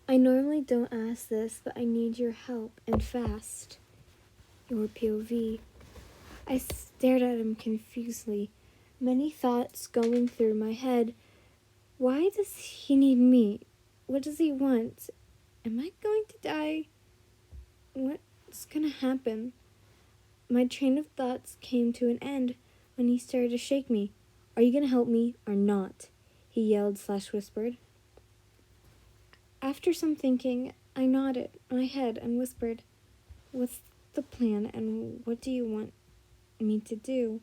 I normally don't ask this, but I need your help, and fast. Your POV. I stared at him confusedly, many thoughts going through my head. Why does he need me? What does he want? Am I going to die? What's gonna happen? My train of thoughts came to an end when he started to shake me. Are you gonna help me or not? He yelled/whispered. After some thinking, I nodded my head and whispered, What's the plan and what do you want me to do?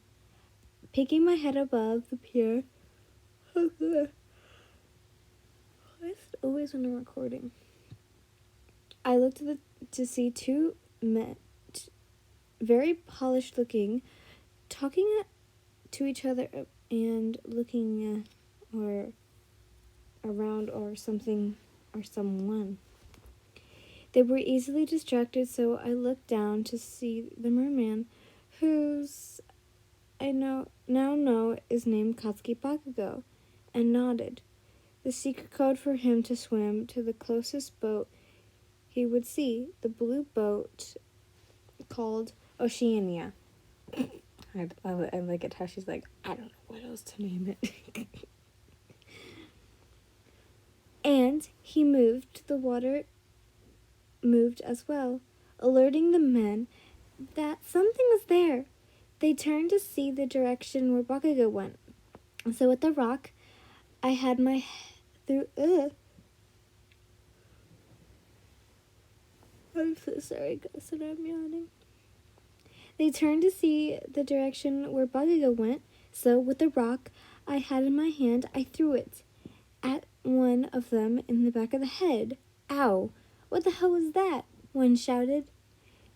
Peeking my head above the pier. Always when I'm recording. I looked to see two men, very polished looking, talking to each other and looking or around or something or someone. They were easily distracted, so I looked down to see the merman, whose I now know is named Bakugo, and nodded. The secret code for him to swim to the closest boat he would see, the blue boat called Oceania. I like it how she's like, I don't know what else to name it. And he moved. The water moved as well, alerting the men that something was there. They turned to see the direction where Bakugo went. So with the rock, I had my through. I'm so sorry, guys, that I'm yawning. They turned to see the direction where Bakugo went. So with the rock I had in my hand, I threw it at one of them in the back of the head. Ow! What the hell was that? One shouted.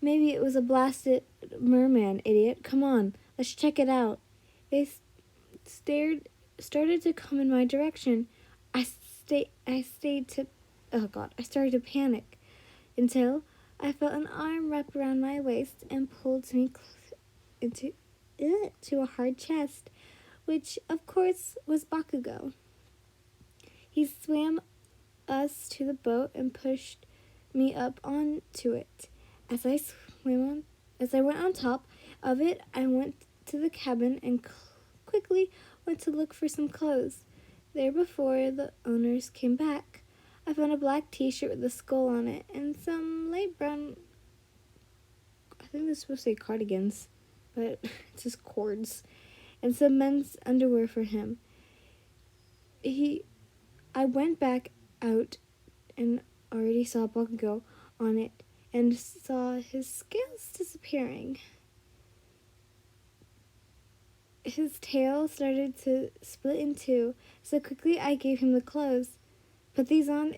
Maybe it was a blasted merman, idiot. Come on, let's check it out. They started to come in my direction. I started to panic until I felt an arm wrap around my waist and pulled me to a hard chest, which of course was Bakugo. He swam us to the boat and pushed me up onto it. As I went on top of it, I went to the cabin and quickly went to look for some clothes. There, before the owners came back, I found a black t-shirt with a skull on it and some light brown, I think this is supposed to say cardigans, but it's just cords, and some men's underwear for him. I went back out and already saw Bakugo on it and saw his scales disappearing. His tail started to split in two, so quickly I gave him the clothes. Put these on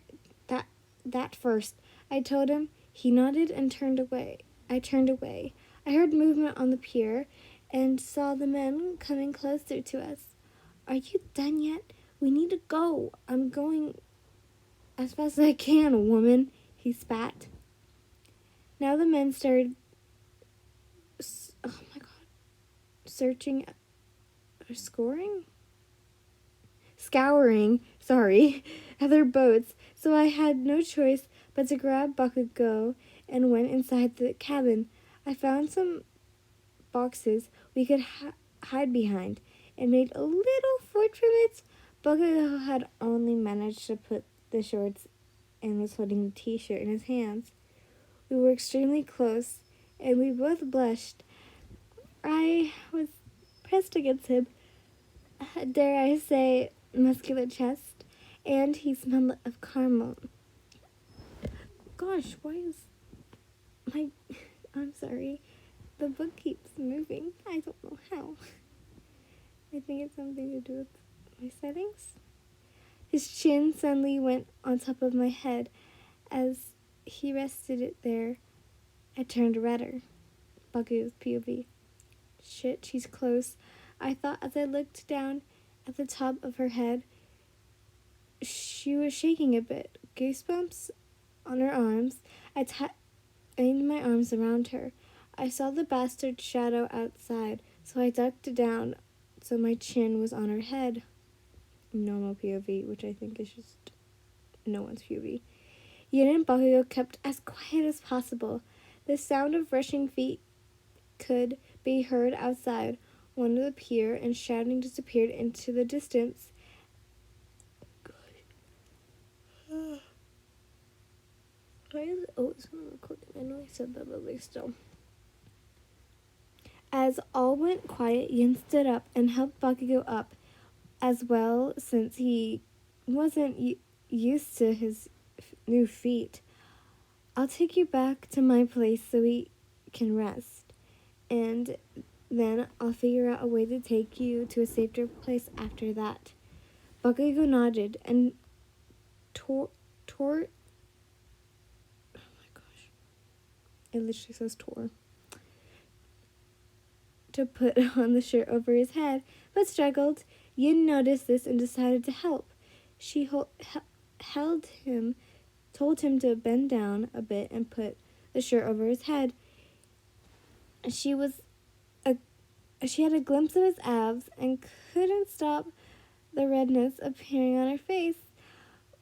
that first, I told him. He nodded and turned away. I turned away. I heard movement on the pier and saw the men coming closer to us. Are you done yet? We need to go. I'm going as fast as I can, woman, he spat. Now the men started, scouring, other boats, so I had no choice but to grab Bakugo and went inside the cabin. I found some boxes we could hide behind and made a little fort from it. Bakugo had only managed to put the shorts and was holding the t-shirt in his hands. We were extremely close, and we both blushed. I was pressed against him, dare I say, muscular chest, and he smelled of caramel. Gosh, why is I'm sorry, the book keeps moving. I don't know how. I think it's something to do with my settings. His chin suddenly went on top of my head. As he rested it there, I turned redder. Bakugo's POV. Shit, she's close, I thought as I looked down at the top of her head. She was shaking a bit. Goosebumps on her arms. I tightened my arms around her. I saw the bastard shadow outside, so I ducked down so my chin was on her head. Normal POV, which I think is just no one's POV. Yin and Bakugo kept as quiet as possible. The sound of rushing feet could be heard outside one of the pier, and shouting disappeared into the distance. Why is it? Oh, it's not recording. I know I said that, but like still. As all went quiet, Yin stood up and helped Bakugo up as well, since he wasn't used to his new feet. I'll take you back to my place so we can rest, and then I'll figure out a way to take you to a safer place after that. Bakugo nodded and tore. Oh my gosh. It literally says tore. To put on the shirt over his head, but struggled. Yin noticed this and decided to help. She held him, told him to bend down a bit and put the shirt over his head. She had a glimpse of his abs and couldn't stop the redness appearing on her face.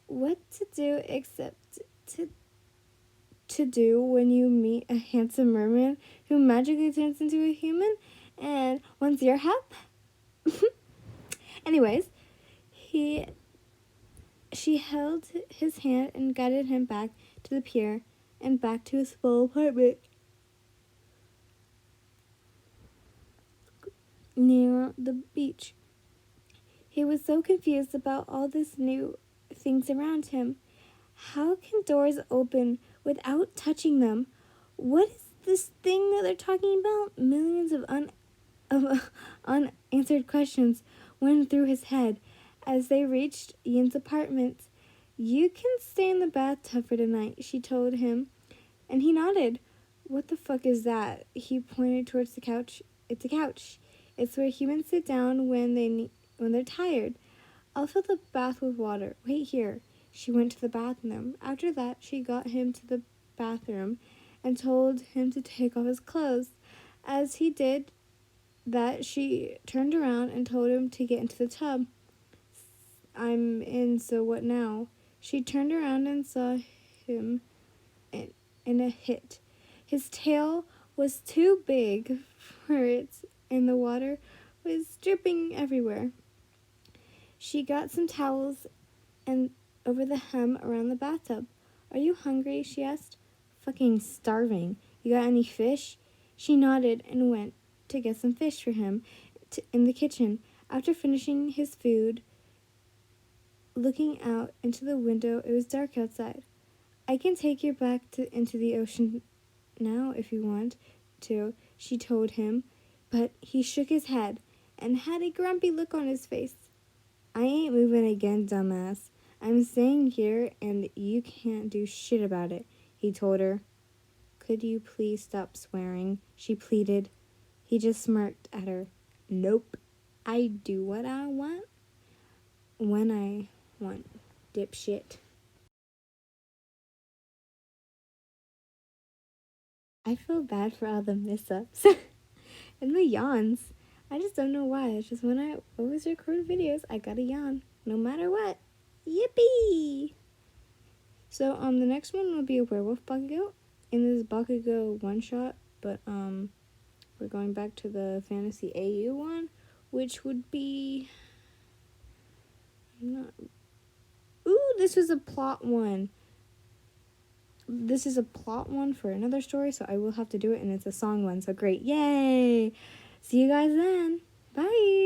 What to do except to do when you meet a handsome merman who magically turns into a human and wants your help? Anyways, she held his hand and guided him back to the pier and back to his small apartment near the beach. He was so confused about all these new things around him. How can doors open without touching them? What is this thing that they're talking about? Millions of unanswered questions went through his head as they reached Yin's apartment. You can stay in the bathtub for tonight, she told him, and he nodded. What the fuck is that? He pointed towards the couch. It's a couch. It's where humans sit down when they're tired. I'll fill the bath with water. Wait here. She went to the bathroom. After that, she got him to the bathroom and told him to take off his clothes. As he did that, she turned around and told him to get into the tub. I'm in, so what now? She turned around and saw him in a hit. His tail was too big for it, and the water was dripping everywhere. She got some towels and over the hem around the bathtub. Are you hungry? She asked. Fucking starving. You got any fish? She nodded and went to get some fish for him in the kitchen. After finishing his food, looking out into the window, it was dark outside. I can take you back into the ocean now if you want to, she told him, but he shook his head and had a grumpy look on his face. I ain't moving again, dumbass. I'm staying here and you can't do shit about it, he told her. Could you please stop swearing? She pleaded. He just smirked at her. Nope. I do what I want when I want, dipshit. I feel bad for all the mess-ups and the yawns. I just don't know why. It's just when I always record videos, I gotta yawn, no matter what. Yippee! So, the next one will be a werewolf Bakugo. In this Bakugo one-shot, but, we're going back to the Fantasy AU one, which would be... Ooh, this was a plot one. This is a plot one for another story, so I will have to do it, and it's a song one, so great. Yay! See you guys then. Bye!